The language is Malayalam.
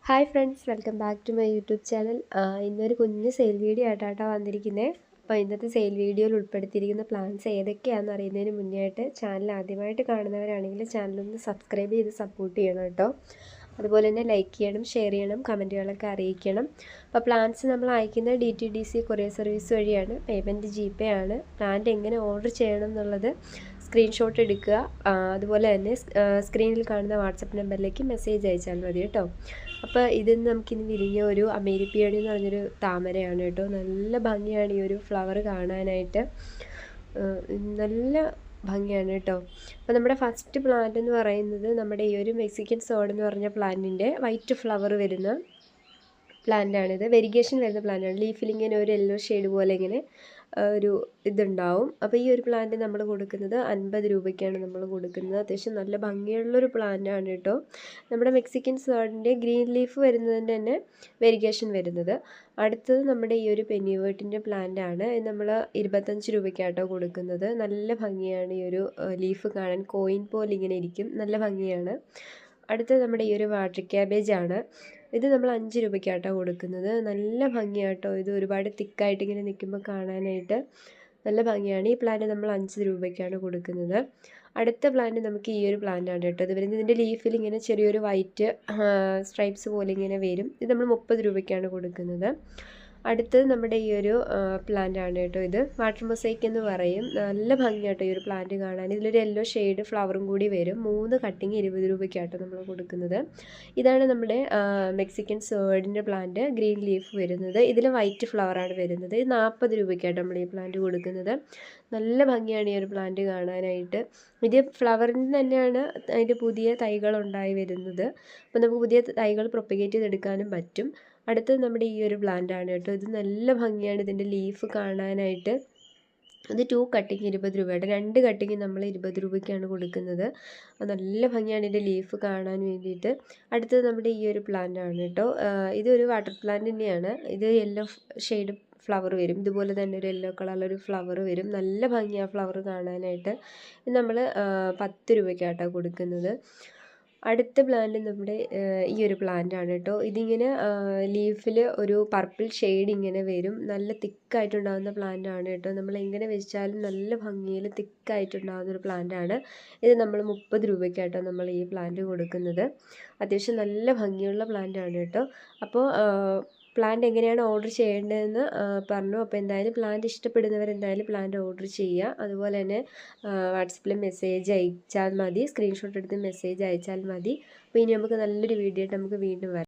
Hi friends, welcome back to my YouTube channel. ഇന്നൊരു കുഞ്ഞ് സെയിൽ വീഡിയോ ആയിട്ടാണ് വന്നിരിക്കുന്നത്. അപ്പോൾ ഇന്നത്തെ സെയിൽ വീഡിയോയിൽ ഉൾപ്പെടുത്തിയിരിക്കുന്ന പ്ലാൻസ് ഏതൊക്കെയാണെന്ന് അറിയുന്നതിന് മുന്നേ ആയിട്ട് ചാനൽ ആദ്യമായിട്ട് കാണുന്നവരാണെങ്കിൽ ചാനലൊന്ന് സബ്സ്ക്രൈബ് ചെയ്ത് സപ്പോർട്ട് ചെയ്യണം കേട്ടോ. അതുപോലെ തന്നെ ലൈക്ക് ചെയ്യണം, ഷെയർ ചെയ്യണം, കമൻറ്റുകളൊക്കെ അറിയിക്കണം. അപ്പോൾ പ്ലാൻസ് നമ്മൾ അയക്കുന്ന DTDC കൊറിയർ സർവീസ് വഴിയാണ്. പേയ്മെൻറ്റ് GPay ആണ്. പ്ലാന്റ് എങ്ങനെ ഓർഡർ ചെയ്യണം എന്നുള്ളത് സ്ക്രീൻഷോട്ട് എടുക്കുക. അതുപോലെ തന്നെ സ്ക്രീനിൽ കാണുന്ന വാട്സപ്പ് നമ്പറിലേക്ക് മെസ്സേജ് അയച്ചാൽ മതി കേട്ടോ. അപ്പോൾ ഇതിന്ന് നമുക്കിന്ന് വിരിഞ്ഞ ഒരു അമേരിപ്പിയണി എന്ന് പറഞ്ഞൊരു താമരയാണ് കേട്ടോ. നല്ല ഭംഗിയാണ് ഈ ഒരു ഫ്ലവർ കാണാനായിട്ട്, നല്ല ഭംഗിയാണ് കേട്ടോ. അപ്പോൾ നമ്മുടെ ഫസ്റ്റ് പ്ലാന്റ് എന്ന് പറയുന്നത് നമ്മുടെ ഈ ഒരു മെക്സിക്കൻ സോഡ് എന്ന് പറഞ്ഞ പ്ലാന്റിൻ്റെ വൈറ്റ് ഫ്ലവർ വരുന്ന പ്ലാന്റാണിത്. വെരിഗേഷൻ വരുന്ന പ്ലാന്റാണ്. ലീഫിൽ ഇങ്ങനെ ഒരു യെല്ലോ ഷെയ്ഡ് പോലെ ഇങ്ങനെ ഒരു ഇതുണ്ടാവും. അപ്പോൾ ഈ ഒരു പ്ലാന്റ് നമ്മൾ കൊടുക്കുന്നത് 50 രൂപയ്ക്കാണ് നമ്മൾ കൊടുക്കുന്നത്. അത്യാവശ്യം നല്ല ഭംഗിയുള്ളൊരു പ്ലാന്റാണ് കേട്ടോ. നമ്മുടെ മെക്സിക്കൻ സോഡിൻ്റെ ഗ്രീൻ ലീഫ് വരുന്നതിൻ്റെ തന്നെ വെരിഗേഷൻ വരുന്നത്. അടുത്തത് നമ്മുടെ ഈ ഒരു പെന്നിവേർട്ടിൻ്റെ പ്ലാന്റാണ്. നമ്മൾ 25 രൂപയ്ക്കാട്ടോ കൊടുക്കുന്നത്. നല്ല ഭംഗിയാണ് ഈ ഒരു ലീഫ് കാണാൻ, കോയിൻ പോലെ ഇങ്ങനെ ഇരിക്കും, നല്ല ഭംഗിയാണ്. അടുത്തത് നമ്മുടെ ഈ ഒരു വാട്ടർ ക്യാബേജാണ്. ഇത് നമ്മൾ 5 രൂപയ്ക്കാട്ടോ കൊടുക്കുന്നത്. നല്ല ഭംഗിയാട്ടോ, ഇത് ഒരുപാട് തിക്കായിട്ട് ഇങ്ങനെ നിൽക്കുമ്പോൾ കാണാനായിട്ട് നല്ല ഭംഗിയാണ്. ഈ പ്ലാന്റ് നമ്മൾ 5 രൂപയ്ക്കാണ് കൊടുക്കുന്നത്. അടുത്ത പ്ലാന്റ് നമുക്ക് ഈ ഒരു പ്ലാന്റാണ് കേട്ടോ. ഇത് വരുന്നത് ഇതിൻ്റെ ലീഫിൽ ഇങ്ങനെ ചെറിയൊരു വൈറ്റ് സ്ട്രൈപ്സ് പോലെ ഇങ്ങനെ വരും. ഇത് നമ്മൾ 30 രൂപയ്ക്കാണ് കൊടുക്കുന്നത്. അടുത്തത് നമ്മുടെ ഈ ഒരു പ്ലാന്റ് ആണ് കേട്ടോ. ഇത് വാട്ടർ മൊസൈക്ക് എന്ന് പറയും. നല്ല ഭംഗിയാട്ടോ ഈ ഒരു പ്ലാന്റ് കാണാൻ. ഇതിലൊരു യെല്ലോ ഷെയ്ഡ് ഫ്ലവറും കൂടി വരും. 3 കട്ടിങ് 20 രൂപയ്ക്കാട്ടോ നമ്മൾ കൊടുക്കുന്നത്. ഇതാണ് നമ്മുടെ മെക്സിക്കൻ സേർഡിൻ്റെ പ്ലാന്റ്, ഗ്രീൻ ലീഫ് വരുന്നത്. ഇതിൽ വൈറ്റ് ഫ്ലവറാണ് വരുന്നത്. 40 രൂപയ്ക്കാട്ടോ നമ്മൾ ഈ പ്ലാന്റ് കൊടുക്കുന്നത്. നല്ല ഭംഗിയാണ് ഈ ഒരു പ്ലാന്റ് കാണാനായിട്ട്. ഇത് ഫ്ലവറിന് തന്നെയാണ് അതിൻ്റെ പുതിയ തൈകൾ ഉണ്ടായി വരുന്നത്. അപ്പോൾ നമുക്ക് പുതിയ തൈകൾ പ്രൊപ്പഗേറ്റ് ചെയ്തെടുക്കാനും പറ്റും. അടുത്തത് നമ്മുടെ ഈ ഒരു പ്ലാന്റാണ് കേട്ടോ. ഇത് നല്ല ഭംഗിയാണ് ഇതിൻ്റെ ലീഫ് കാണാനായിട്ട്. ഇത് 2 കട്ടിങ് 20 രൂപയുടെ, 2 കട്ടിങ് നമ്മൾ 20 രൂപയ്ക്കാണ് കൊടുക്കുന്നത്. നല്ല ഭംഗിയാണ് ഇതിൻ്റെ ലീഫ് കാണാൻ വേണ്ടിയിട്ട്. അടുത്തത് നമ്മുടെ ഈ ഒരു പ്ലാന്റാണ് കേട്ടോ. ഇതൊരു വാട്ടർ പ്ലാന്റ് തന്നെയാണ്. ഇത് യെല്ലോ ഷെയ്ഡ് ഫ്ലവർ വരും. ഇതുപോലെ തന്നെ ഒരു യെല്ലോ കളറിലൊരു ഫ്ലവർ വരും. നല്ല ഭംഗിയാണ് ഫ്ലവർ കാണാനായിട്ട്. ഇത് നമ്മൾ 10 രൂപയ്ക്കാട്ടോ കൊടുക്കുന്നത്. അടുത്ത പ്ലാന്റ് നമ്മുടെ ഈ ഒരു പ്ലാന്റ് ആണ് കേട്ടോ. ഇതിങ്ങനെ ലീഫിൽ ഒരു പർപ്പിൾ ഷെയ്ഡ് ഇങ്ങനെ വരും. നല്ല തിക്കായിട്ടുണ്ടാകുന്ന പ്ലാന്റ് ആണ് കേട്ടോ. നമ്മൾ എങ്ങനെ വെച്ചാലും നല്ല ഭംഗിയിൽ തിക്കായിട്ടുണ്ടാകുന്ന ഒരു പ്ലാന്റ് ആണ്. ഇത് നമ്മൾ 30 രൂപയ്ക്കാട്ടോ നമ്മൾ ഈ പ്ലാന്റ് കൊടുക്കുന്നത്. അത്യാവശ്യം നല്ല ഭംഗിയുള്ള പ്ലാന്റ് ആണ് കേട്ടോ. അപ്പോൾ പ്ലാന്റ് എങ്ങനെയാണ് ഓർഡർ ചെയ്യേണ്ടതെന്ന് പറഞ്ഞു. അപ്പോൾ എന്തായാലും പ്ലാന്റ് ഇഷ്ടപ്പെടുന്നവർ എന്തായാലും പ്ലാന്റ് ഓർഡർ ചെയ്യുക. അതുപോലെ തന്നെ വാട്സപ്പിൽ മെസ്സേജ് അയച്ചാൽ മതി, സ്ക്രീൻഷോട്ട് എടുത്ത് മെസ്സേജ് അയച്ചാൽ മതി. അപ്പോൾ ഇനി നമുക്ക് നല്ലൊരു വീഡിയോ ആയിട്ട് നമുക്ക് വീണ്ടും വരാം.